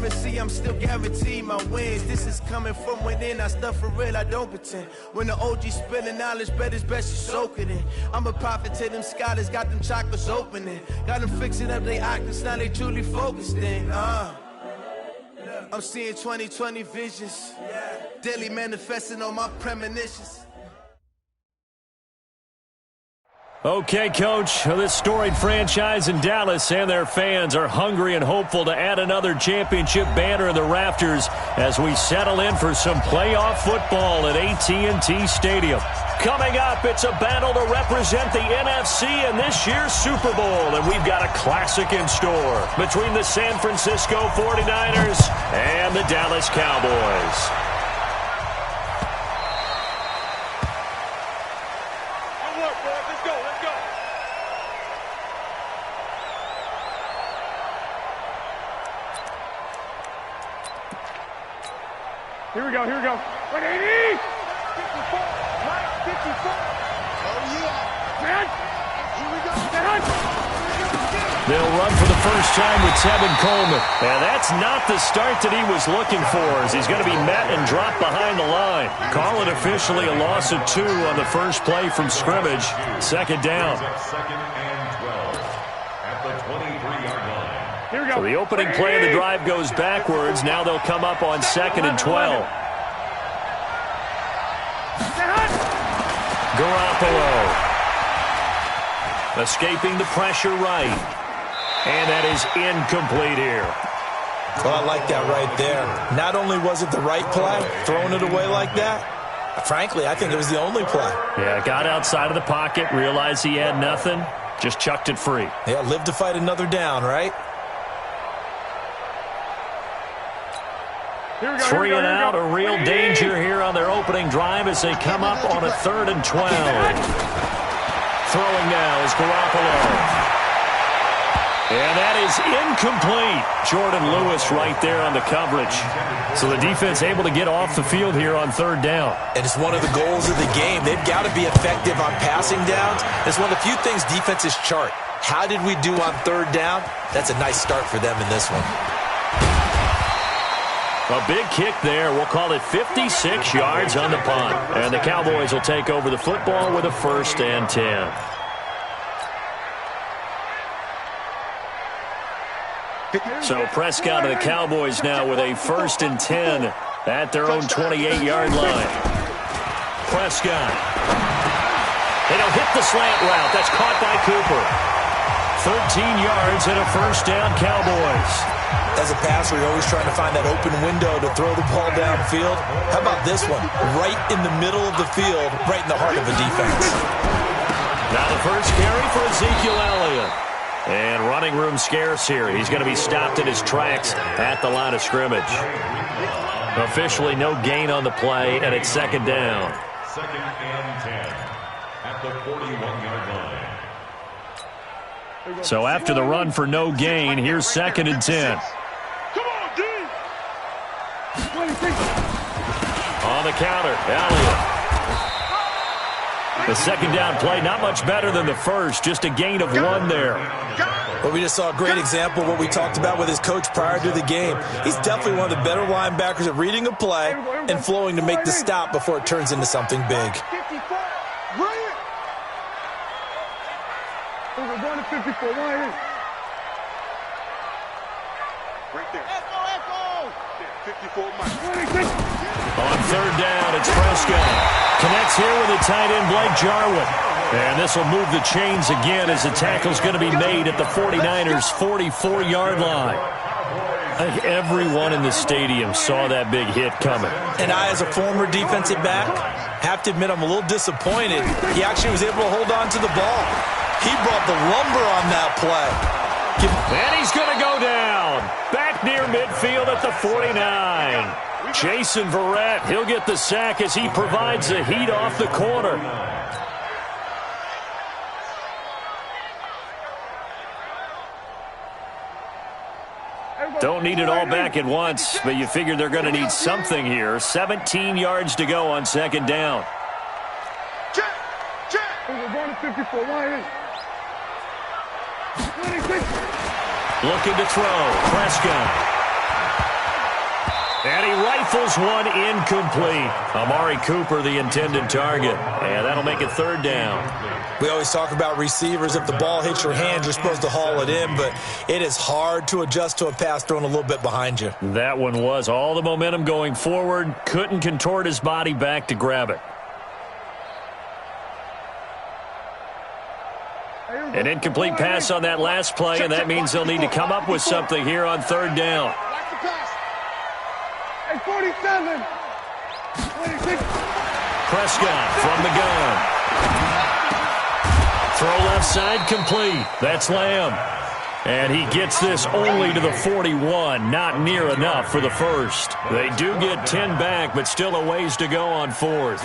see, I'm still guaranteed my wins. This is coming from within, I stuff for real, I don't pretend. When the OG spilling knowledge, bet it's best you soak it in. I'm a prophet to them scholars, got them chakras opening. Got them fixing up they octaves, now they truly focused in. I'm seeing 2020 visions, daily manifesting on my premonitions. Okay, Coach, this storied franchise in Dallas and their fans are hungry and hopeful to add another championship banner in the rafters as we settle in for some playoff football at AT&T Stadium. Coming up, it's a battle to represent the NFC in this year's Super Bowl, and we've got a classic in store between the San Francisco 49ers and the Dallas Cowboys. Here we go. 180! 54, right, 54. Oh, yeah. Man! Here we go. Man! They'll run for the first time with Tevin Coleman. And that's not the start that he was looking for, as he's going to be met and dropped behind the line. Call it officially a loss of 2 on the first play from scrimmage. Second down. Second and 12 at the 23-yard line. Here we go. So the opening play of the drive goes backwards. Now they'll come up on second and 12. Garoppolo. Escaping the pressure right. And that is incomplete here. Well, I like that right there. Not only was it the right play, throwing it away like that, frankly, I think it was the only play. Yeah, got outside of the pocket, realized he had nothing, just chucked it free. Yeah, live to fight another down, right? Three and out, a real danger here on their opening drive as they come up on a 3rd and 12. Throwing now is Garoppolo. And that is incomplete. Jordan Lewis right there on the coverage. So the defense able to get off the field here on 3rd down. And it's one of the goals of the game. They've got to be effective on passing downs. It's one of the few things defenses chart. How did we do on 3rd down? That's a nice start for them in this one. A big kick there. We'll call it 56 yards on the punt. And the Cowboys will take over the football with a 1st and 10. So Prescott and the Cowboys now with a 1st and 10 at their own 28-yard line. Prescott. They don't hit the slant route. That's caught by Cooper. 13 yards and a 1st down, Cowboys. As a passer, you're always trying to find that open window to throw the ball downfield. How about this one? Right in the middle of the field, right in the heart of the defense. Now the first carry for Ezekiel Elliott. And running room scarce here. He's going to be stopped in his tracks at the line of scrimmage. Officially no gain on the play, and it's 2nd down. 2nd and 10 at the 41-yard line. So after the run for no gain, here's 2nd and 10. On the counter, Elliott. The 2nd down play, not much better than the first, just a gain of 1 there. Well, we just saw a great example of what we talked about with his coach prior to the game. He's definitely one of the better linebackers at reading a play and flowing to make the stop before it turns into something big. We're going to 54. Right there. 54, On 3rd down, it's Prescott. Connects here with the tight end, Blake Jarwin. And this will move the chains again as the tackle's going to be made at the 49ers' 44-yard line. I think everyone in the stadium saw that big hit coming. And I, as a former defensive back, have to admit I'm a little disappointed. He actually was able to hold on to the ball. He brought the lumber on that play. And he's going to go down. Back near midfield at the 49. Jason Verrett, he'll get the sack as he provides the heat off the corner. Don't need it all back at once, but you figure they're going to need something here. 17 yards to go on 2nd down. Check. We're going to 54. Looking to throw. Prescott. rifles one incomplete. Amari Cooper, the intended target. And that'll make it third down. We always talk about receivers. If the ball hits your hand, you're supposed to haul it in, but it is hard to adjust to a pass thrown a little bit behind you. That one was all the momentum going forward. Couldn't contort his body back to grab it. An incomplete pass on that last play, and that means they'll need to come up with something here on third down. Hey, 47. 26. Prescott from the gun. Throw left side complete. That's Lamb. And he gets this only to the 41. Not near enough for the first. They do get 10 back, but still a ways to go on fourth.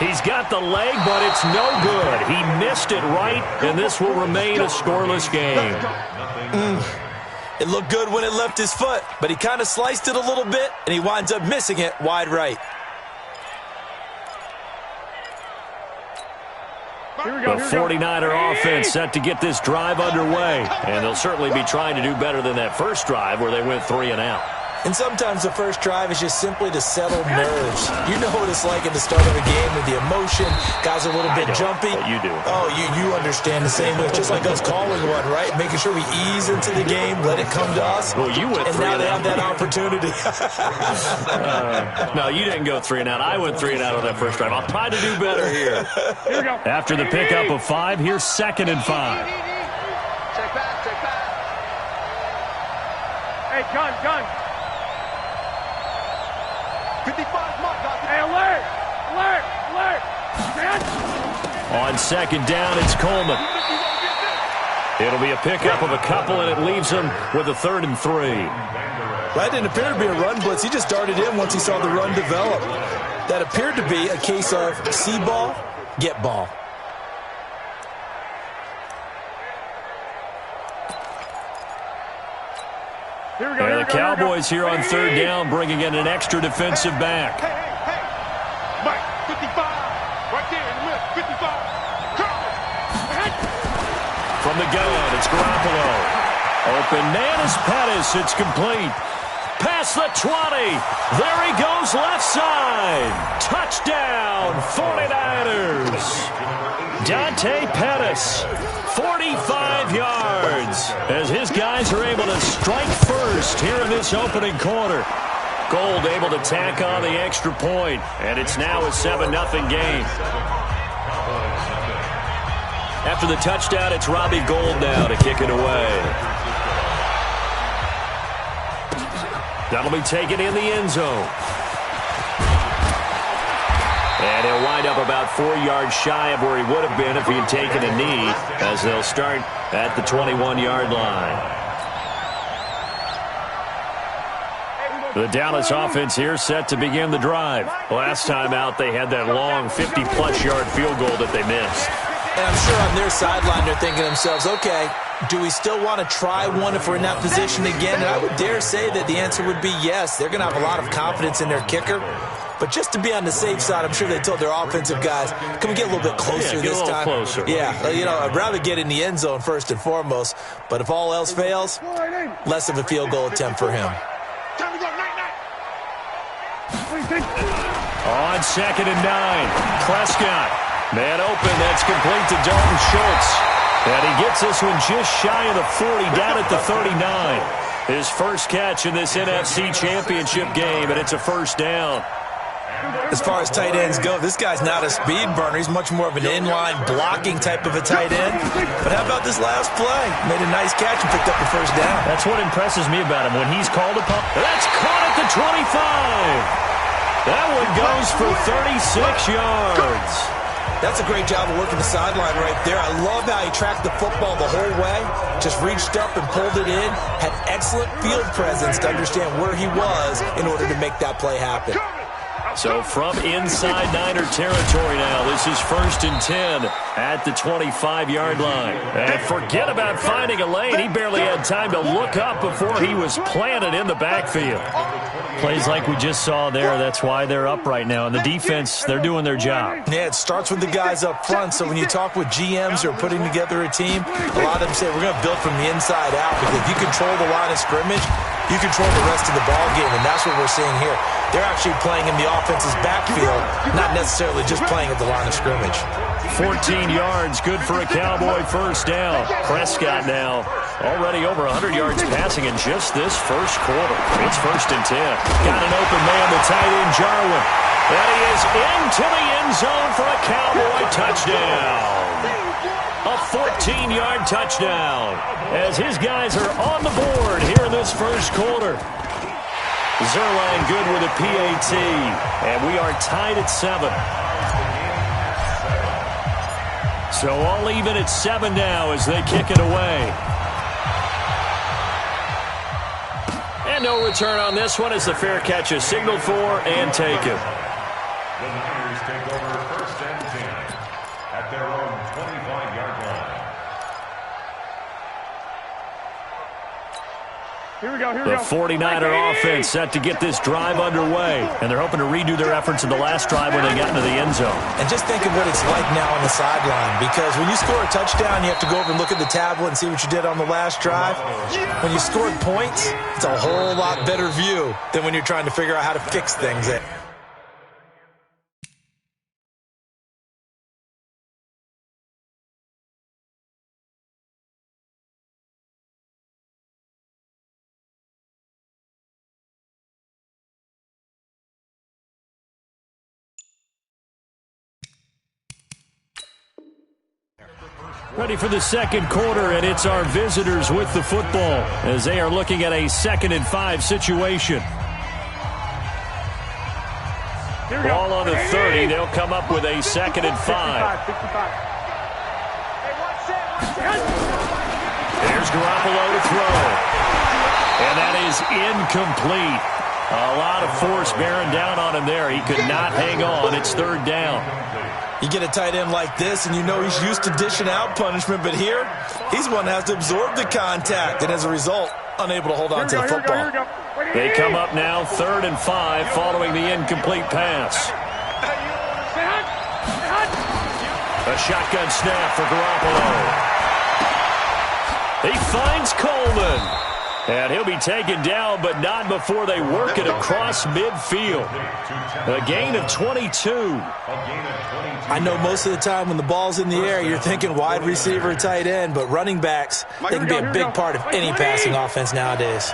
He's got the leg, but it's no good. He missed it right, and this will remain a scoreless game. It looked good when it left his foot, but he kind of sliced it a little bit, and he winds up missing it wide right. The 49er offense set to get this drive underway, and they'll certainly be trying to do better than that first drive where they went 3 and out. And sometimes the first drive is just simply to settle nerves. You know what it's like at the start of a game with the emotion. Guys are a little bit jumpy. You do. Oh, you understand the same way. It's just like us calling one, right? Making sure we ease into the game, let it come to us. Well, you went 3 and out. And now they have that opportunity. No, you didn't go 3 and out. I went 3 and out on that first drive. I'll try to do better here. Here we go. After the pickup of 5, here's 2nd and 5. Check back. Hey, gun. 55 mark. Hey, alert. On 2nd down, it's Coleman. It'll be a pickup of a couple, and it leaves him with a 3rd and 3. That didn't appear to be a run blitz. He just darted in once he saw the run develop. That appeared to be a case of see ball, get ball. And the Cowboys here on 3rd down, bringing in an extra defensive back. Hey. Mike, 55. Right there in the middle. 55. From the gun, it's Garoppolo. Open man is Pettis. It's complete. Past the 20. There he goes left side. Touchdown, 49ers. Dante Pettis, 45 yards, as his guys are able to strike first here in this opening quarter. Gold able to tack on the extra point, and it's now a 7-0 game. After the touchdown, it's Robbie Gould now to kick it away. That'll be taken in the end zone. And he'll wind up about 4 yards shy of where he would have been if he had taken a knee, as they'll start at the 21-yard line. The Dallas offense here set to begin the drive. Last time out, they had that long 50-plus yard field goal that they missed. And I'm sure on their sideline they're thinking to themselves, okay, do we still want to try one if we're in that position again? And I would dare say that the answer would be yes. They're going to have a lot of confidence in their kicker. But just to be on the safe side, I'm sure they told their offensive guys, can we get a little bit closer this time? Closer. Yeah, I'd rather get in the end zone first and foremost. But if all else fails, less of a field goal attempt for him. Time to go. Night. On 2nd and 9, Prescott. Man open, that's complete to Dalton Schultz. And he gets this one just shy of the 40, down at the 39. His first catch in this NFC Championship game, and it's a first down. As far as tight ends go, this guy's not a speed burner. He's much more of an inline blocking type of a tight end. But how about this last play? Made a nice catch and picked up the first down. That's what impresses me about him. When he's called upon, that's caught at the 25. That one goes for 36 yards. That's a great job of working the sideline right there. I love how he tracked the football the whole way, just reached up and pulled it in, had excellent field presence to understand where he was in order to make that play happen. So from inside Niner territory now, this is 1st and 10 at the 25-yard line. And forget about finding a lane. He barely had time to look up before he was planted in the backfield. Plays like we just saw there, that's why they're up right now. And the defense, they're doing their job. Yeah, it starts with the guys up front. So when you talk with GMs who are putting together a team, a lot of them say we're going to build from the inside out. Because if you control the line of scrimmage, you control the rest of the ball game, and that's what we're seeing here. They're actually playing in the offense's backfield, not necessarily just playing at the line of scrimmage. 14 yards, good for a Cowboy first down. Prescott now already over 100 yards passing in just this first quarter. It's 1st and 10. Got an open man, the tight end, Jarwin. And he is into the end zone for a Cowboy touchdown. A 14-yard touchdown as his guys are on the board here in this first quarter. Zerline good with a PAT, and we are tied at 7. So all even at 7 now as they kick it away. And no return on this one as the fair catch is signaled for and taken. The Niners take over 1st and 10 at their own 25-yard line. Here we go, here we The go. 49er offense set to get this drive underway. And they're hoping to redo their efforts in the last drive when they got into the end zone. And just think of what it's like now on the sideline. Because when you score a touchdown, you have to go over and look at the tablet and see what you did on the last drive. When you scored points, it's a whole lot better view than when you're trying to figure out how to fix things. Ready for the second quarter, and it's our visitors with the football as they are looking at a 2nd and 5 situation. Ball on the 30. They'll come up with a 2nd and 5. There's Garoppolo to throw. And that is incomplete. A lot of force bearing down on him there. He could not hang on. It's 3rd down. You get a tight end like this, and you know he's used to dishing out punishment, but here, he's one that has to absorb the contact, and as a result, unable to hold on to the football. They come up now 3rd and 5 following the incomplete pass. A shotgun snap for Garoppolo. He finds Coleman. And he'll be taken down, but not before they work it across midfield. A gain of 22. I know most of the time when the ball's in the air, you're thinking wide receiver, tight end, but running backs, they can be a big part of any passing offense nowadays.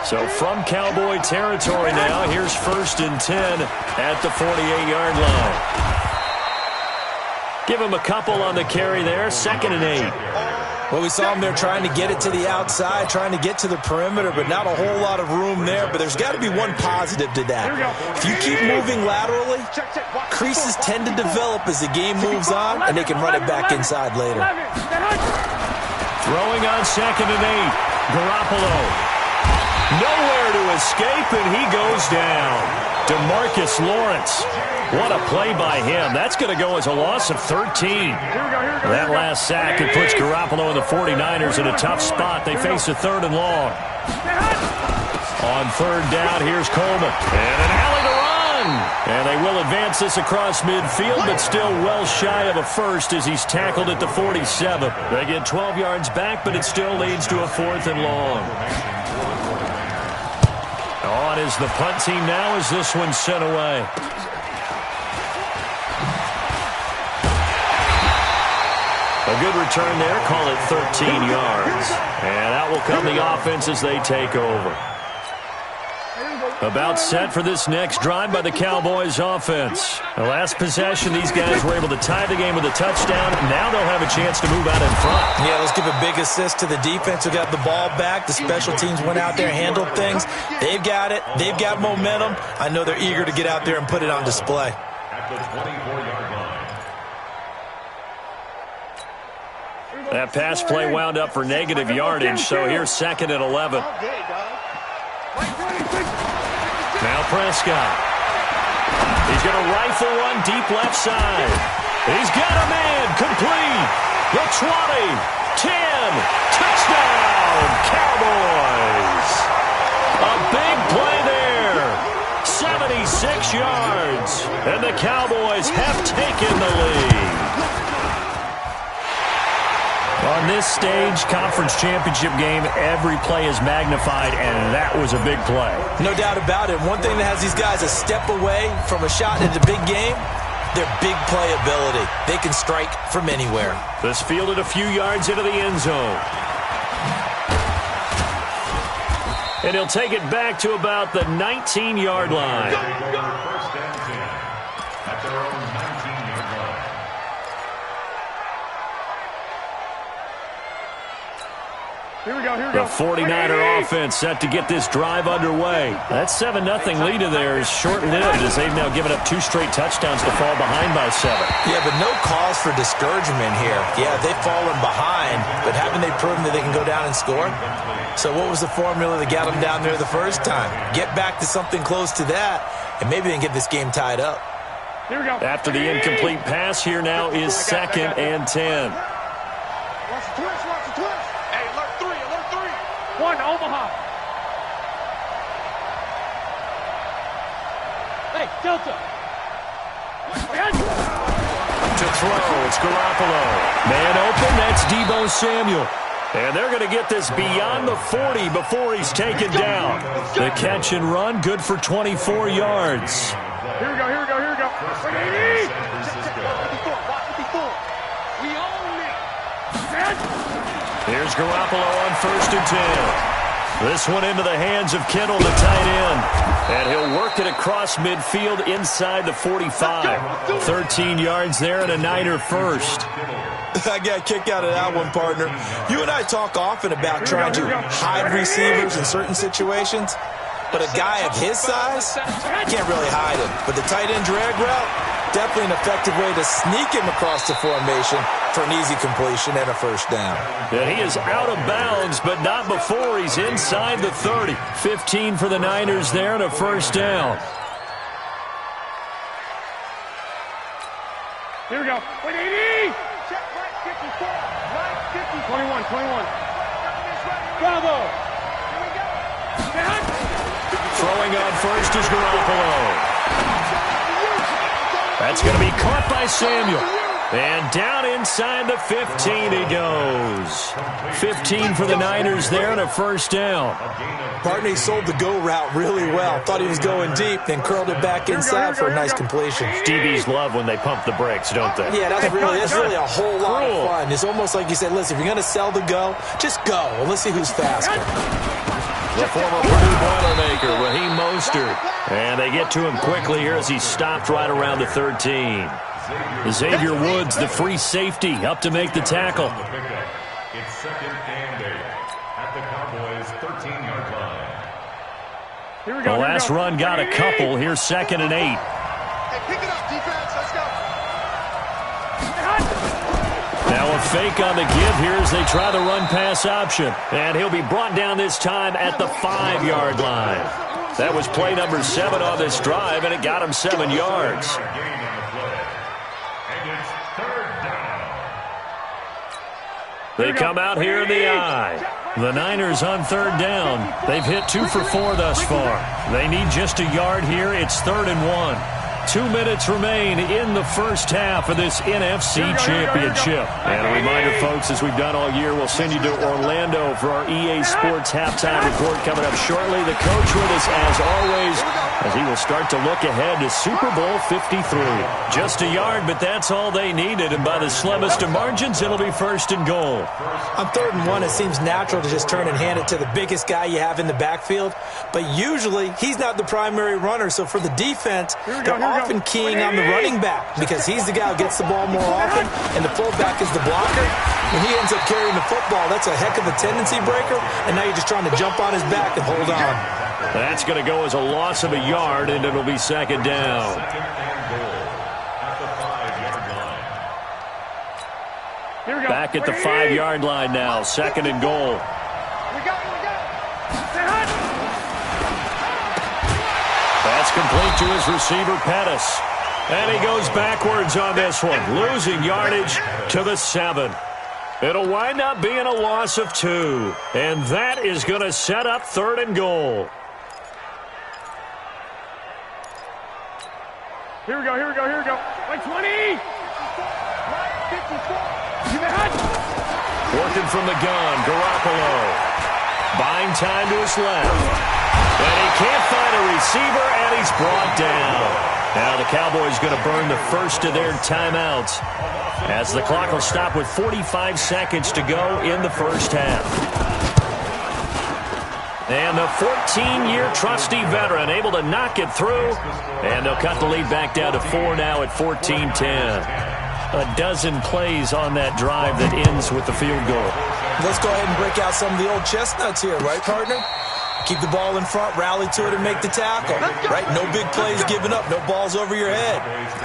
So from Cowboy territory now, here's 1st and 10 at the 48-yard line. Give him a couple on the carry there, 2nd and 8. Well, we saw him there trying to get it to the outside, trying to get to the perimeter, but not a whole lot of room there. But there's got to be one positive to that. If you keep moving laterally, creases tend to develop as the game moves on, and they can run it back inside later. Throwing on 2nd and 8. Garoppolo. Nowhere to escape, and he goes down. DeMarcus Lawrence. What a play by him. That's going to go as a loss of 13. That last sack, it puts Garoppolo and the 49ers in a tough spot. They face a 3rd and long. On 3rd down, here's Coleman. And an alley to run. And they will advance this across midfield, but still well shy of a first as he's tackled at the 47. They get 12 yards back, but it still leads to a 4th and long. On is the punt team now as this one's sent away. A good return there, call it 13 yards. And out will come the offense as they take over. About set for this next drive by the Cowboys offense. The last possession, these guys were able to tie the game with a touchdown. Now they'll have a chance to move out in front. Yeah, let's give a big assist to the defense who got the ball back. The special teams went out there, handled things. They've got it. They've got momentum. I know they're eager to get out there and put it on display. At the 24-yard line. That pass play wound up for negative yardage, so here's 2nd and 11. Now Prescott. He's going to rifle one deep left side. He's got a man complete. The 20, 10, touchdown, Cowboys. A big play there. 76 yards. And the Cowboys have taken the lead. On this stage, conference championship game, every play is magnified, and that was a big play. No doubt about it. One thing that has these guys a step away from a shot in the big game, their big play ability. They can strike from anywhere. This fielded a few yards into the end zone. And he'll take it back to about the 19-yard line. First and 10 at their own 19-yard line. Here we go, here we The go. 49er offense set to get this drive underway. That 7-0 lead of theirs is short-lived as they've now given up 2 straight touchdowns to fall behind by 7. Yeah, but no cause for discouragement here. Yeah, they've fallen behind, but haven't they proven that they can go down and score? So what was the formula that got them down there the first time? Get back to something close to that, and maybe they can get this game tied up. Here we go. After the incomplete pass, here now is 2nd and 10. Watch the twist, watch the twist. Hey, alert 3, alert 3. 1, Omaha. Hey, Delta. To throw, it's Garoppolo. Man open, that's Deebo Samuel. And they're going to get this beyond the 40 before he's taken down. The catch and run, good for 24 yards. Here we go, here we go, here we go. 80. We own it. Here's Garoppolo on 1st and 10. This one into the hands of Kittle, the tight end. And he'll work it across midfield inside the 45. 13 yards there and a Niner first. I got a kick out of that one, partner. You and I talk often about trying to hide receivers in certain situations, but a guy of his size can't really hide him. But the tight end drag route, definitely an effective way to sneak him across the formation for an easy completion and a first down. And he is out of bounds, but not before he's inside the 30. 15 for the Niners there and a first down. Here we go. 80. Check right 54. Right 50. 21, 21. Bravo. Here we go. Throwing on first is Garoppolo. That's going to be caught by Samuel. And down inside the 15 he goes. 15 for the Niners there and a first down. Partner, he sold the go route really well. Thought he was going deep, then curled it back inside for a nice completion. DBs love when they pump the brakes, don't they? Yeah, that's really a whole lot of fun. It's almost like you said, listen, if you're going to sell the go, just go. And let's see who's faster. The former Purdue Boilermaker, Raheem Mostert. And they get to him quickly here as he's stopped right around the 13. Xavier Woods, the free safety, up to make the tackle. It's 2nd and 8 at the Cowboys' 13-yard line. Here we go. The last run got a couple. Here's 2nd and 8. Hey, pick it up, defense. Let's go. Now a fake on the give here as they try the run-pass option. And he'll be brought down this time at the 5-yard line. That was play number 7 on this drive, and it got him 7 yards. They come out here in the eye. The Niners on 3rd down. They've hit 2 for 4 thus far. They need just a yard here. It's 3rd and 1. 2 minutes remain in the first half of this NFC Championship. And a reminder, folks, as we've done all year, we'll send you to Orlando for our EA Sports halftime report coming up shortly. The coach with us, as always, as he will start to look ahead to Super Bowl 53. Just a yard, but that's all they needed. And by the slimmest of margins, it'll be 1st and goal. On 3rd and 1, it seems natural to just turn and hand it to the biggest guy you have in the backfield. But usually, he's not the primary runner. So for the defense, they're often keying on the running back because he's the guy who gets the ball more often, and the fullback is the blocker. When he ends up carrying the football, that's a heck of a tendency breaker, and now you're just trying to jump on his back and hold on. That's going to go as a loss of a yard, and it'll be 2nd down. Back at the 5-yard line now, 2nd and goal. That's It's complete to his receiver, Pettis. And he goes backwards on this one, losing yardage to the 7. It'll wind up being a loss of 2. And that is going to set up 3rd and goal. Here we go, here we go, here we go. Like 20! Like 54! You got Working from the gun, Garoppolo. Buying time to his left. And he can't find a receiver, and he's brought down. Now the Cowboys going to burn the first of their timeouts as the clock will stop with 45 seconds to go in the first half. And the 14-year trusty veteran able to knock it through. And they'll cut the lead back down to 4 now at 14-10. A dozen plays on that drive that ends with the field goal. Let's go ahead and break out some of the old chestnuts here, right, partner? Keep the ball in front, rally to it, and make the tackle. Right? No big plays given up, no balls over your head.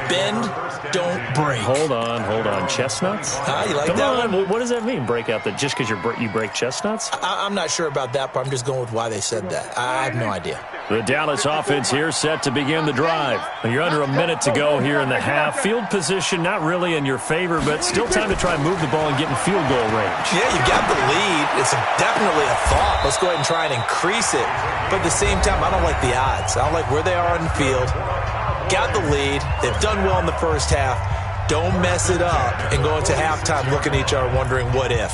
Bend, don't break. Hold on. Chestnuts? You like Come that on. one? What does that mean, break out? That just because you break chestnuts? I'm not sure about that, but I'm just going with why they said that. I have no idea. The Dallas offense here set to begin the drive. You're under a minute to go here in the half. Field position not really in your favor, but still time to try and move the ball and get in field goal range. Yeah, you got the lead. It's definitely a thought. Let's go ahead and try and increase it. But at the same time, I don't like the odds. I don't like where they are on the field. Got the lead. They've done well in the first half. Don't mess it up and go into halftime looking at each other wondering what if.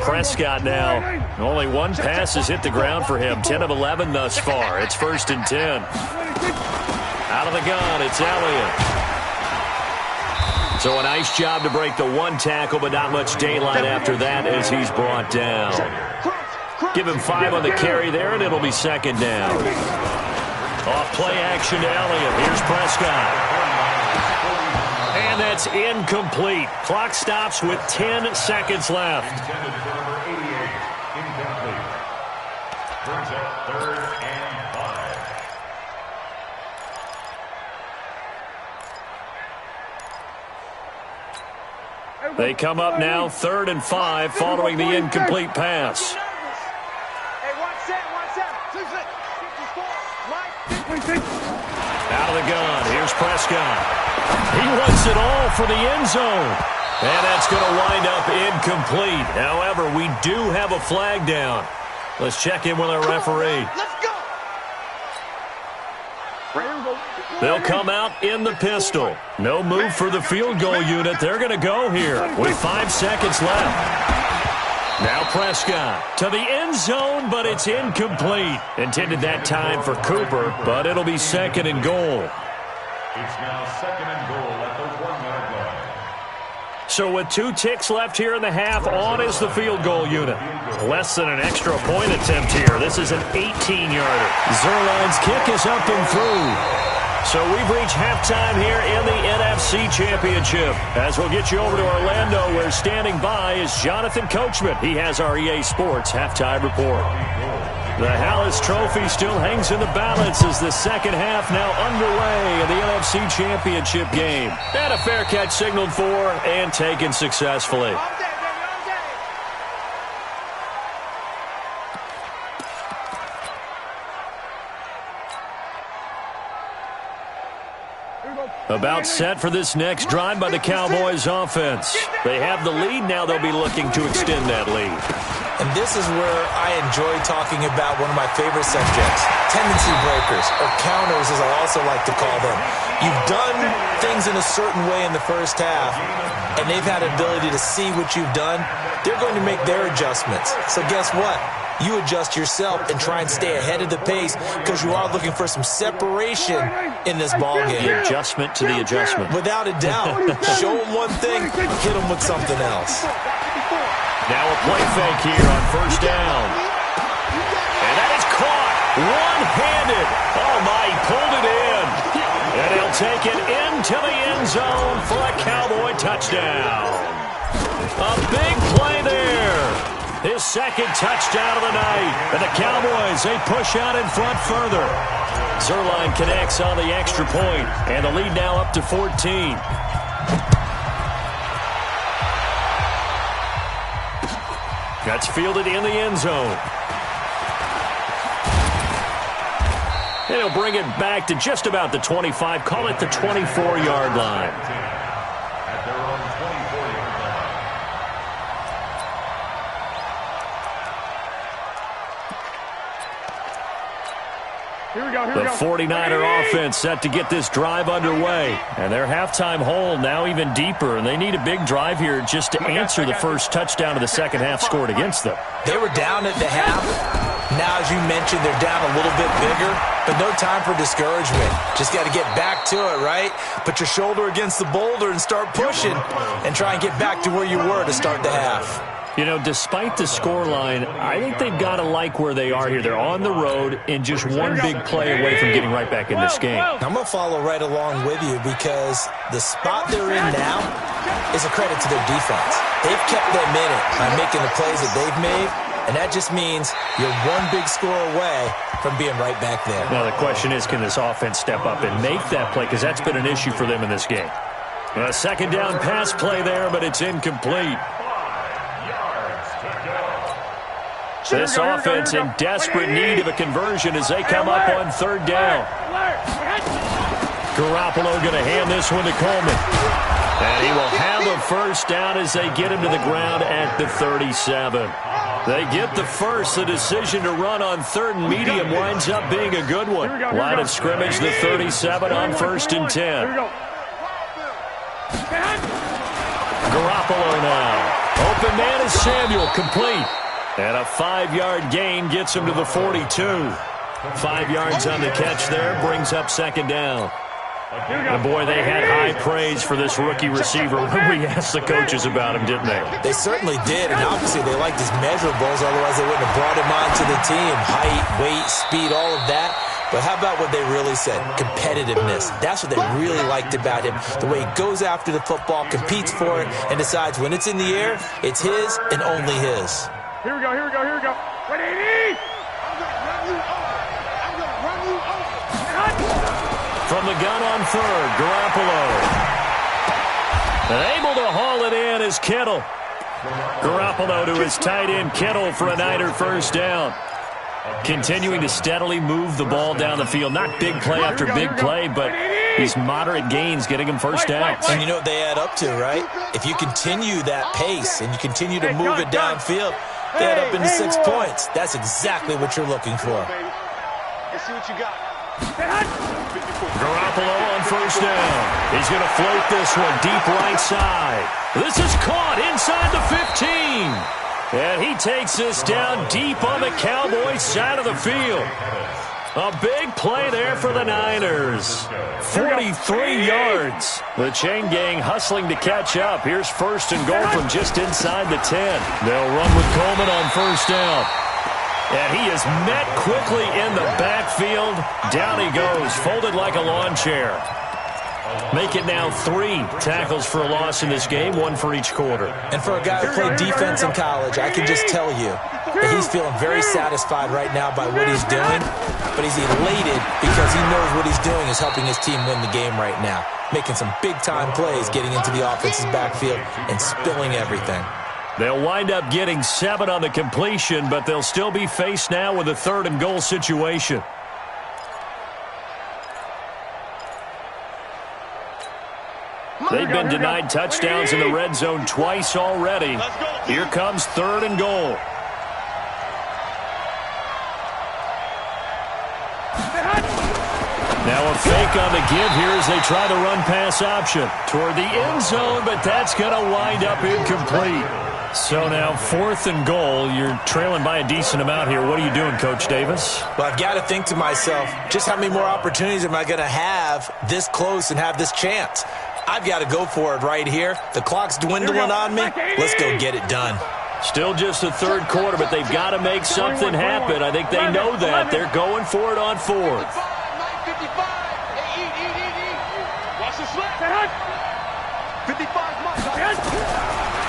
Prescott now. Only one pass has hit the ground for him. 10 of 11 thus far. It's 1st and 10. Out of the gun, it's Elliott. So a nice job to break the one tackle, but not much daylight after that as he's brought down. Give him 5 on the carry there, and it'll be 2nd down. Off play action to Elliott. Here's Prescott. And that's incomplete. Clock stops with 10 seconds left. Intended for number 88, incomplete. Brings up 3rd and 5. They come up now 3rd and 5 following the incomplete pass. Out of the gun. Here's Prescott. He wants it all for the end zone. And that's going to wind up incomplete. However, we do have a flag down. Let's check in with our referee. They'll come out in the pistol. No move for the field goal unit. They're going to go here with 5 seconds left. Now Prescott to the end zone, but it's incomplete. Intended that time for Cooper, but it'll be 2nd and goal. It's now 2nd and goal at the 1-yard line. So with 2 ticks left here in the half, on is the field goal unit. Less than an extra point attempt here. This is an 18-yarder. Zerline's kick is up and through. So we've reached halftime here in the NFC Championship. As we'll get you over to Orlando, where standing by is Jonathan Coachman. He has our EA Sports halftime report. The Hallis Trophy still hangs in the balance as the second half now underway in the NFC Championship game. And a fair catch signaled for and taken successfully. About set for this next drive by the Cowboys offense. They have the lead. Now they'll be looking to extend that lead. And this is where I enjoy talking about one of my favorite subjects, tendency breakers, or counters as I also like to call them. You've done things in a certain way in the first half, and they've had an ability to see what you've done. They're going to make their adjustments. So guess what? You adjust yourself and try and stay ahead of the pace because you are looking for some separation in this ball game. The adjustment to the adjustment. Without a doubt. Show them one thing, hit them with something else. Now a play fake here on 1st down. And that is caught one-handed. Oh, my, he pulled it in. And he'll take it into the end zone for a Cowboy touchdown. A big play there. His 2nd touchdown of the night. And the Cowboys, they push out in front further. Zerline connects on the extra point, and the lead now up to 14. That's fielded in the end zone. And he'll bring it back to just about the 25. Call it the 24-yard line. At their own 24-yard line. Here we go, here The we go. 49er offense set to get this drive underway. And their halftime hole now even deeper. And they need a big drive here just to answer the first touchdown of the second half scored against them. They were down at the half. Now, as you mentioned, they're down a little bit bigger, but no time for discouragement. Just got to get back to it, right? Put your shoulder against the boulder and start pushing and try and get back to where you were to start the half. You know, despite the scoreline, I think they've got to like where they are here. They're on the road and just one big play away from getting right back in this game. I'm going to follow right along with you because the spot they're in now is a credit to their defense. They've kept them in it by making the plays that they've made, and that just means you're one big score away from being right back there. Now, the question is, can this offense step up and make that play? Because that's been an issue for them in this game. A second down pass play there, but it's incomplete. This offense in desperate need of a conversion as they come up on third down. Garoppolo going to hand this one to Coleman. And he will have a first down as they get him to the ground at the 37. They get the first. The decision to run on third and medium winds up being a good one. Line of scrimmage, the 37 on 1st and 10. Garoppolo now. Open man is Samuel, complete. And a 5-yard gain gets him to the 42. 5 yards on the catch there, brings up second down. And boy, they had high praise for this rookie receiver when we asked the coaches about him, didn't they? They certainly did, and obviously they liked his measurables, otherwise they wouldn't have brought him onto the team. Height, weight, speed, all of that. But how about what they really said? Competitiveness. That's what they really liked about him. The way he goes after the football, competes for it, and decides when it's in the air, it's his and only his. Here we go, here we go, here we go. 180! I'm going to run you over. I'm going to run you over. From the gun on third, Garoppolo. And able to haul it in is Kittle. Garoppolo to his tight end, Kittle, for a Niner first down. Continuing to steadily move the ball down the field. Not big play after big play, but these moderate gains getting him first downs. And you know what they add up to, right? If you continue that pace and you continue to move it downfield, they add up into 6 points. That's exactly what you're looking for. Let's see what you got. Garoppolo on first down. He's going to float this one deep right side. This is caught inside the 15. And he takes this down deep on the Cowboys side of the field. A big play there for the Niners. 43 yards. The chain gang hustling to catch up. Here's first and goal from just inside the 10. They'll run with Coleman on first down. And he is met quickly in the backfield. Down he goes, folded like a lawn chair. Make it now 3 tackles for a loss in this game, 1 for each quarter. And for a guy who played defense in college, I can just tell you that he's feeling very satisfied right now by what he's doing, but he's elated because he knows what he's doing is helping his team win the game right now, making some big-time plays, getting into the offense's backfield and spilling everything. They'll wind up getting 7 on the completion, but they'll still be faced now with a 3rd and goal situation. They've been denied touchdowns in the red zone twice already. Here comes 3rd and goal. Now a fake on the give here as they try the run-pass option toward the end zone, but that's going to wind up incomplete. So now 4th and goal. You're trailing by a decent amount here. What are you doing, Coach Davis? Well, I've got to think to myself, just how many more opportunities am I going to have this close and have this chance? I've got to go for it right here. The clock's dwindling on me. Let's go get it done. Still just the 3rd quarter, but they've got to make something happen. I think they know that. They're going for it on 4th. 55. Watch the slip. 55.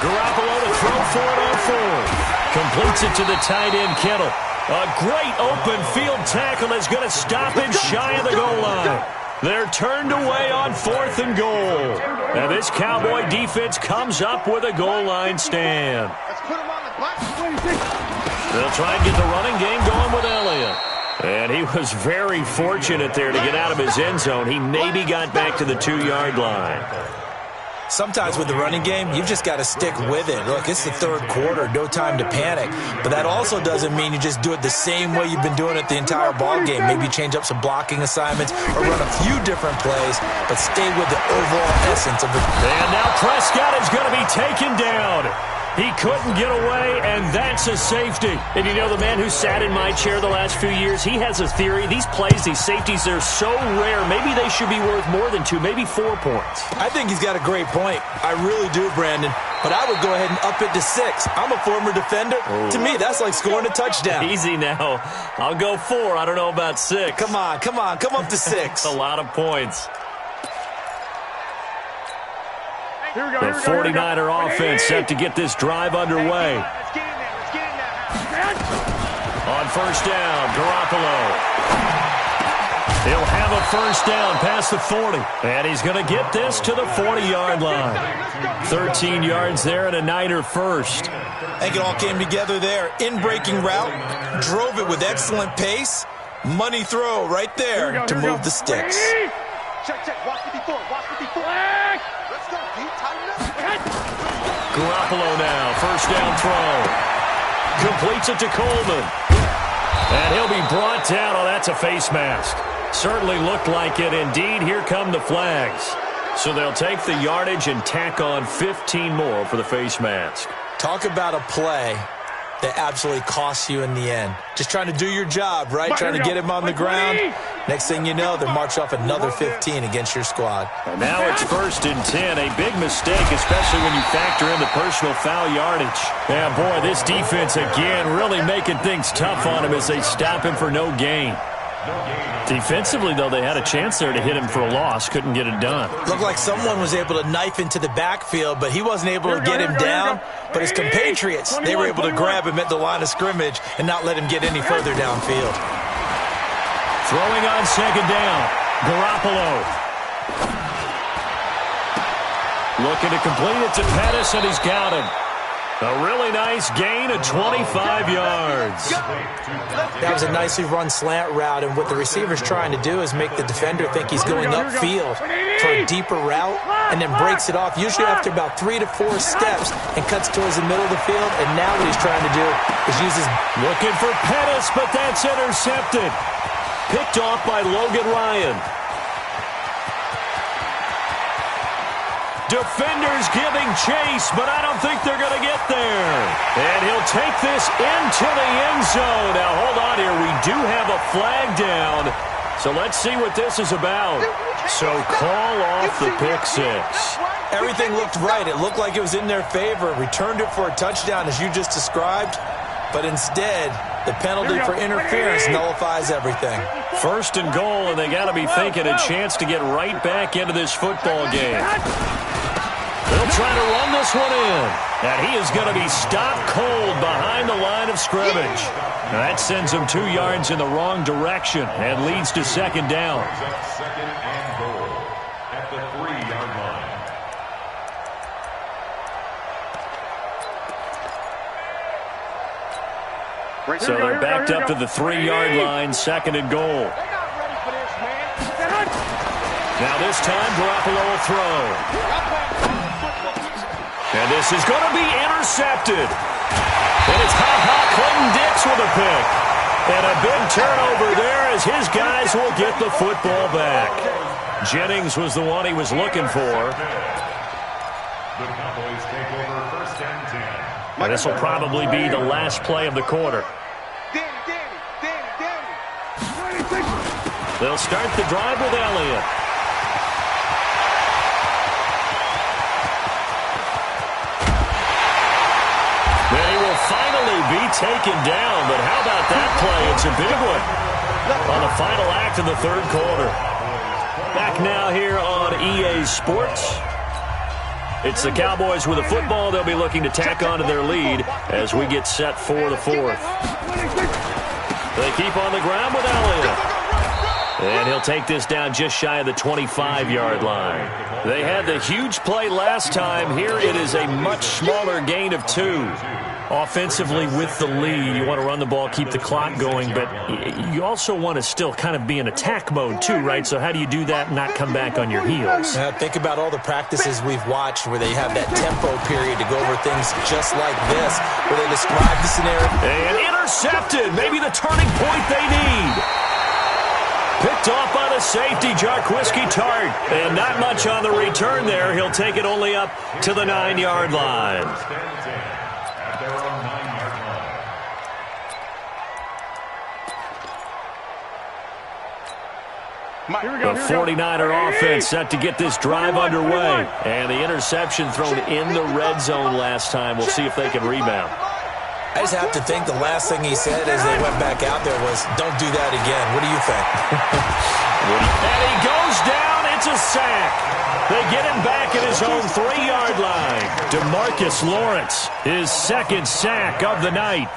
Garoppolo to throw for it on 4th. Completes it to the tight end, Kittle. A great open field tackle is going to stop him shy of the goal line. They're turned away on 4th and goal. Now this Cowboy defense comes up with a goal line stand. Let's put him on the They'll try and get the running game going with Elliott. And he was very fortunate there to get out of his end zone. He maybe got back to the 2-yard line. Sometimes with the running game, you've just got to stick with it. Look, it's the third quarter, no time to panic. But that also doesn't mean you just do it the same way you've been doing it the entire ball game. Maybe change up some blocking assignments or run a few different plays, but stay with the overall essence of the... And now Prescott is going to be taken down. He couldn't get away, and that's a safety. And you know, the man who sat in my chair the last few years, he has a theory. These plays, these safeties, they're so rare. Maybe they should be worth more than 2, maybe 4 points. I think he's got a great point. I really do, Brandon. But I would go ahead and up it to 6. I'm a former defender. Ooh. To me, that's like scoring a touchdown. Easy now. I'll go 4. I don't know about 6. Come on. Come up to 6. A lot of points. Here we go, the 49er offense set to get this drive underway. Let's get in there. On first down, Garoppolo. He'll have a first down past the 40. And he's going to get this to the 40-yard line. 13 yards there and a Niner first. I think it all came together there. In-breaking route, drove it with excellent pace. Money throw right there to move the sticks. Check. Watch the before. Let's go, Pete. Tighten up. Garoppolo now, first down throw. Completes it to Coleman. And he'll be brought down. Oh, that's a face mask. Certainly looked like it. Indeed, here come the flags. So they'll take the yardage and tack on 15 more for the face mask. Talk about a play that absolutely costs you in the end. Just trying to do your job, right? Trying to get him on the ground. Next thing you know, they march off another 15 against your squad. And now it's first and 10. A big mistake, especially when you factor in the personal foul yardage. Yeah, boy, this defense again really making things tough on him as they stop him for no gain. Defensively, though, they had a chance there to hit him for a loss. Couldn't get it done. Looked like someone was able to knife into the backfield, but he wasn't able to get him down. But his compatriots, they were able to grab him at the line of scrimmage and not let him get any further downfield. Throwing on second down, Garoppolo. Looking to complete it to Pettis, and he's got him. A really nice gain of 25 yards. That was a nicely run slant route, and what the receiver's trying to do is make the defender think he's going upfield for a deeper route, and then breaks it off, usually after about 3 to 4 steps, and cuts towards the middle of the field. And now what he's trying to do is use his... Looking for Pettis, but that's intercepted. Picked off by Logan Ryan. Defenders giving chase, but I don't think they're going to get there. And he'll take this into the end zone. Now, hold on here. We do have a flag down. So let's see what this is about. So call off the pick six. Everything looked right. It looked like it was in their favor. Returned it for a touchdown, as you just described. But instead, the penalty for interference nullifies everything. First and goal, and they got to be thinking a chance to get right back into this football game. They'll try to run this one in. And he is going to be stopped cold behind the line of scrimmage. Now that sends him 2 yards in the wrong direction and leads to second down. Second and goal at the 3-yard line. So they're backed up to the 3-yard line, second and goal. Now this time, Garoppolo will throw. And this is going to be intercepted. And it's Clayton Dix with a pick. And a big turnover there as his guys will get the football back. Jennings was the one he was looking for. The Cowboys take over first and 10. And this will probably be the last play of the quarter. They'll start the drive with Elliott. Then he will finally be taken down, but how about that play? It's a big one on the final act of the third quarter. Back now here on EA Sports. It's the Cowboys with a football. They'll be looking to tack on to their lead as we get set for the fourth. They keep on the ground with Elliott. And he'll take this down just shy of the 25-yard line. They had the huge play last time. Here it is a much smaller gain of 2. Offensively with the lead, you want to run the ball, keep the clock going, but you also want to still kind of be in attack mode too, right? So how do you do that and not come back on your heels? Think about all the practices we've watched where they have that tempo period to go over things just like this, where they describe the scenario. And intercepted, maybe the turning point they need. Picked off by the safety, Jarquiski Tart. And not much on the return there. He'll take it only up to the 9-yard line. The 49er offense set to get this drive underway. And the interception thrown in the red zone last time. We'll see if they can rebound. I just have to think the last thing he said as they went back out there was, don't do that again. What do you think? And he goes down. It's a sack. They get him back at his own 3-yard line. DeMarcus Lawrence, his second sack of the night.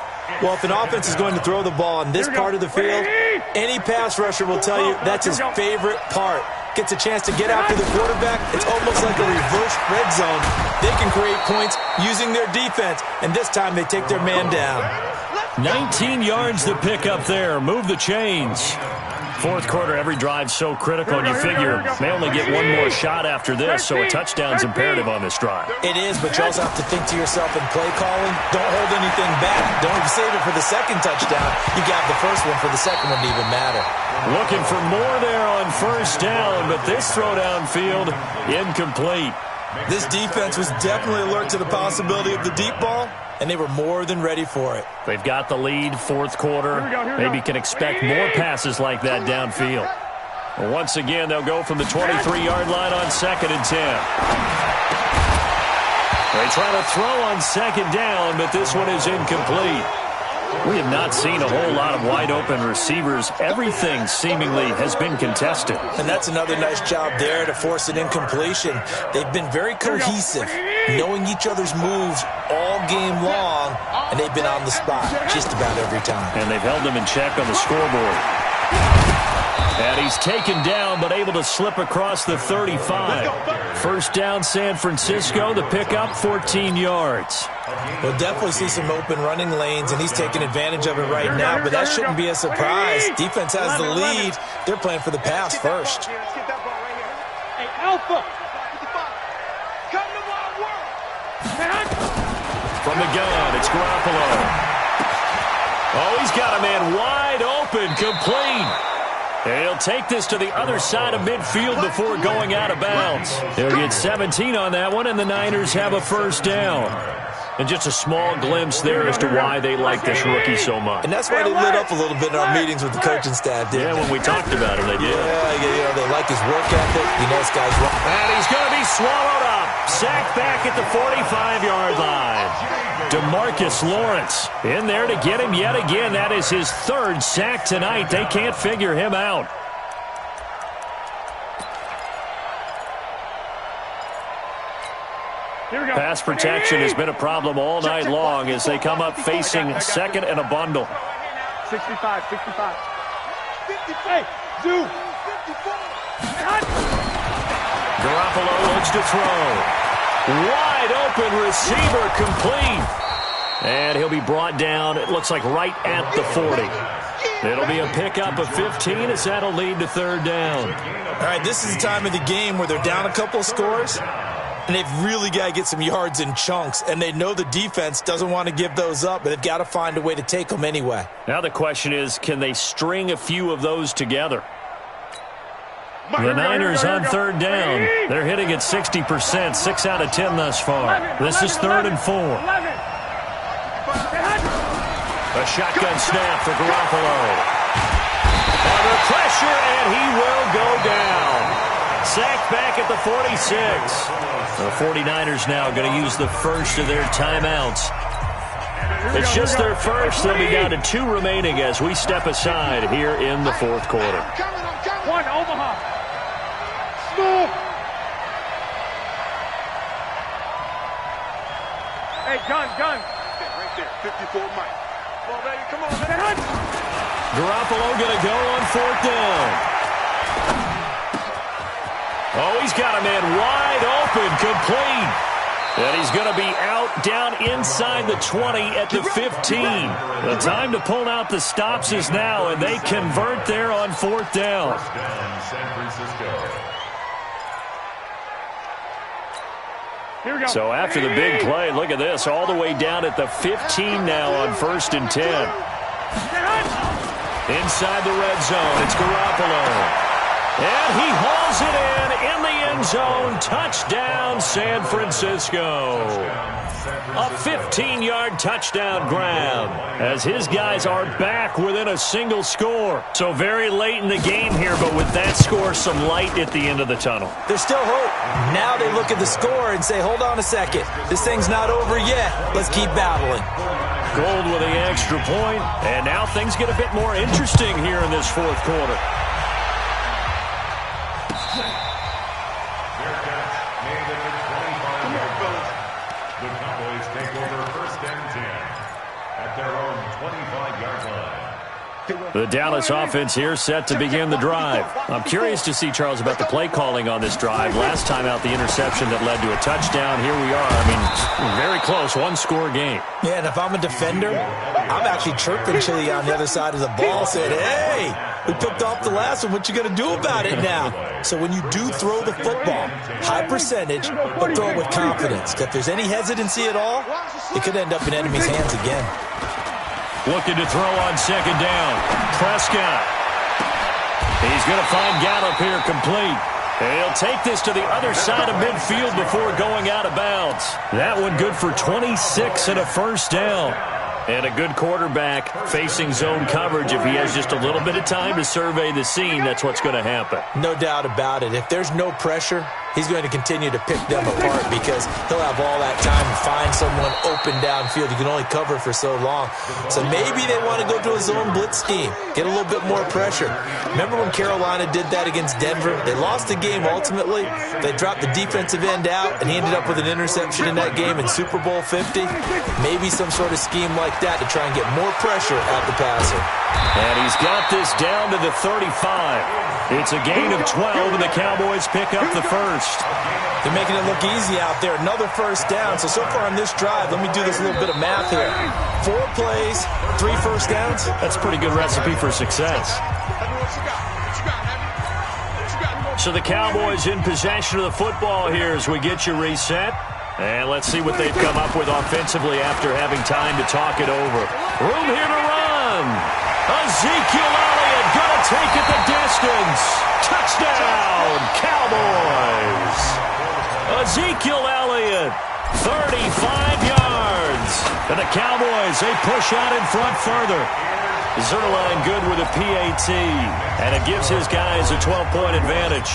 Well, if an offense is going to throw the ball in this part of the field, any pass rusher will tell you that's his favorite part. Gets a chance to get after the quarterback. It's almost like a reverse red zone. They can create points using their defense, and this time they take their man down. 19 yards to pick up there. Move the chains. Fourth quarter, every drive so critical, and you figure they only get one more shot after this, so a touchdown's imperative on this drive. It is, but you also have to think to yourself in play calling, don't hold anything back. Don't save it for the second touchdown. You got the first one for the second one to even matter. Looking for more there on first down, but this throw downfield, incomplete. This defense was definitely alert to the possibility of the deep ball, and they were more than ready for it. They've got the lead, fourth quarter. Maybe can expect more passes like that downfield. Well, once again, they'll go from the 23-yard line on 2nd and 10. They try to throw on second down, but this one is incomplete. We have not seen a whole lot of wide-open receivers. Everything seemingly has been contested. And that's another nice job there to force an incompletion. They've been very cohesive, knowing each other's moves all game long, and they've been on the spot just about every time. And they've held them in check on the scoreboard. And he's taken down, but able to slip across the 35. First down, San Francisco. The pickup, 14 yards. We'll definitely see some open running lanes, and he's taking advantage of it right now, but that shouldn't be a surprise. Defense has the lead. They're playing for the pass first. Hey, Alpha! Come to my world! From the gun, it's Garoppolo. Oh, he's got a man wide open, complete. And he'll take this to the other side of midfield before going out of bounds. They'll get 17 on that one, and the Niners have a first down. And just a small glimpse there as to why they like this rookie so much. And that's why they lit up a little bit in our meetings with the coaching staff, didn't they? Yeah, when we talked about him, they did. Yeah, they like his work ethic. You know this guy's wrong. And he's going to be swallowed up. Sacked back at the 45-yard line. DeMarcus Lawrence in there to get him yet again. That is his third sack tonight. They can't figure him out. Pass protection has been a problem all night long as they come up facing second and a bundle. 65, 65. Hey, Zoo. Garoppolo looks to throw. Wide open receiver, complete. And he'll be brought down, it looks like right at the 40. It'll be a pickup of 15 as that'll lead to third down. All right, this is the time of the game where they're down a couple of scores, and they've really got to get some yards in chunks, and they know the defense doesn't want to give those up, but they've got to find a way to take them anyway. Now the question is, can they string a few of those together? The Niners on third down. They're hitting at 60%, 6 out of 10 thus far. This is 3rd and 4. A shotgun snap for Garoppolo. Under pressure, and he will go down. Sacked back at the 46. The 49ers now going to use the first of their timeouts. It's just their first. They'll be down to 2 remaining as we step aside here in the fourth quarter. One, Omaha. Move. Hey, gun. Right there, 54 Mike. Come on, baby, come on, man. Garoppolo going to go on 4th down. Oh, he's got a man wide open, complete. And he's going to be out down inside the 20 at the 15. The time to pull out the stops is now, and they convert there on 4th down. First down, San Francisco. Here we go. So after the big play, look at this, all the way down at the 15 now on 1st and 10. Inside the red zone, it's Garoppolo. And he hauls it in the end zone. Touchdown, San Francisco. A 15-yard touchdown grab as his guys are back within a single score. So very late in the game here, but with that score, some light at the end of the tunnel. There's still hope. Now they look at the score and say, hold on a second. This thing's not over yet. Let's keep battling. Gold with the extra point, and now things get a bit more interesting here in this 4th quarter. Their catch made at the 25-yard line. The Cowboys take over 1st and 10 at their own 25-yard line. The Dallas offense here set to begin the drive. I'm curious to see, Charles, about the play calling on this drive. Last time out, the interception that led to a touchdown. Here we are. I mean, very close, one-score game. Yeah, and if I'm a defender, I'm actually chirping Chili on the other side of the ball, saying, hey, we picked off the last one. What you going to do about it now? So when you do throw the football, high percentage, but throw it with confidence. If there's any hesitancy at all, it could end up in enemy's hands again. Looking to throw on 2nd down. Prescott. He's going to find Gallup here complete. And he'll take this to the other side of midfield before going out of bounds. That one good for 26 and a 1st down. And a good quarterback facing zone coverage. If he has just a little bit of time to survey the scene, that's what's going to happen. No doubt about it. If there's no pressure, he's going to continue to pick them apart because he'll have all that time to find someone open downfield. You can only cover for so long. So maybe they want to go to a zone blitz scheme, get a little bit more pressure. Remember when Carolina did that against Denver? They lost the game ultimately. They dropped the defensive end out, and he ended up with an interception in that game in Super Bowl 50. Maybe some sort of scheme like that to try and get more pressure at the passer. And he's got this down to the 35. It's a gain of 12, and the Cowboys pick up the 1st. They're making it look easy out there. Another 1st down. So far on this drive, let me do this little bit of math here. 4 plays, 3 1st downs. That's a pretty good recipe for success. So the Cowboys in possession of the football here as we get you reset. And let's see what they've come up with offensively after having time to talk it over. Room here to run. Ezekiel Elliott going to take it the distance. Touchdown, Cowboys. Ezekiel Elliott, 35 yards. And the Cowboys, they push out in front further. Zerline good with a PAT. And it gives his guys a 12-point advantage.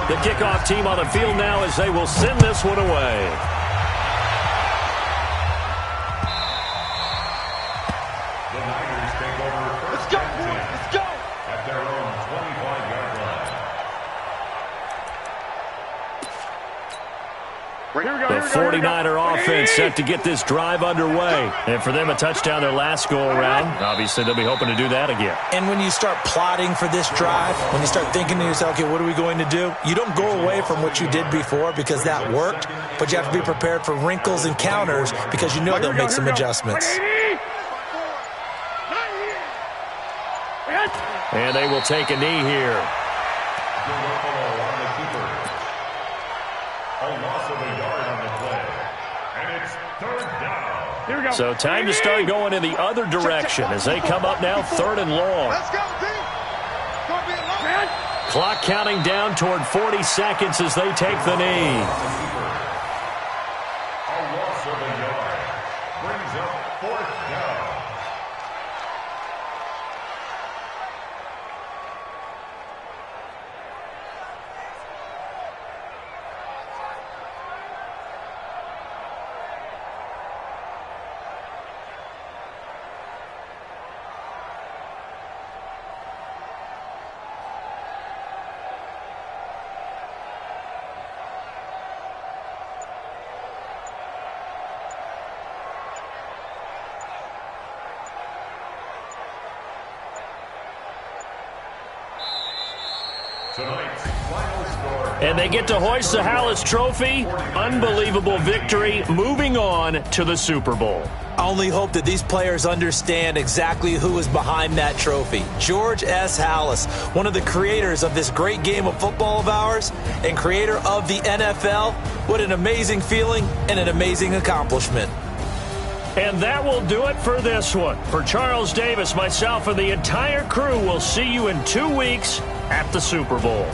The kickoff team on the field now as they will send this one away. The Niners take over 1st and 10 at their own 25-yard line. The 49er offense set to get this drive underway. And for them, a touchdown their last go-around. Obviously, they'll be hoping to do that again. And when you start plotting for this drive, when you start thinking to yourself, okay, what are we going to do? You don't go away from what you did before because that worked, but you have to be prepared for wrinkles and counters because you know they'll make some adjustments. And they will take a knee here. Garoppolo on the keeper. A loss of a yard on the play. And it's 3rd down. Here we go. So time to start going in the other direction as they come up now 3rd and long. Let's go, team. Gonna be a long man. Clock counting down toward 40 seconds as they take the knee. A loss of a yard. Brings up 4th down. And they get to hoist the Hallis Trophy. Unbelievable victory, moving on to the Super Bowl. I only hope that these players understand exactly who is behind that trophy. George S. Hallis, one of the creators of this great game of football of ours and creator of the NFL. What an amazing feeling and an amazing accomplishment. And that will do it for this one. For Charles Davis, myself, and the entire crew, we'll see you in 2 weeks at the Super Bowl.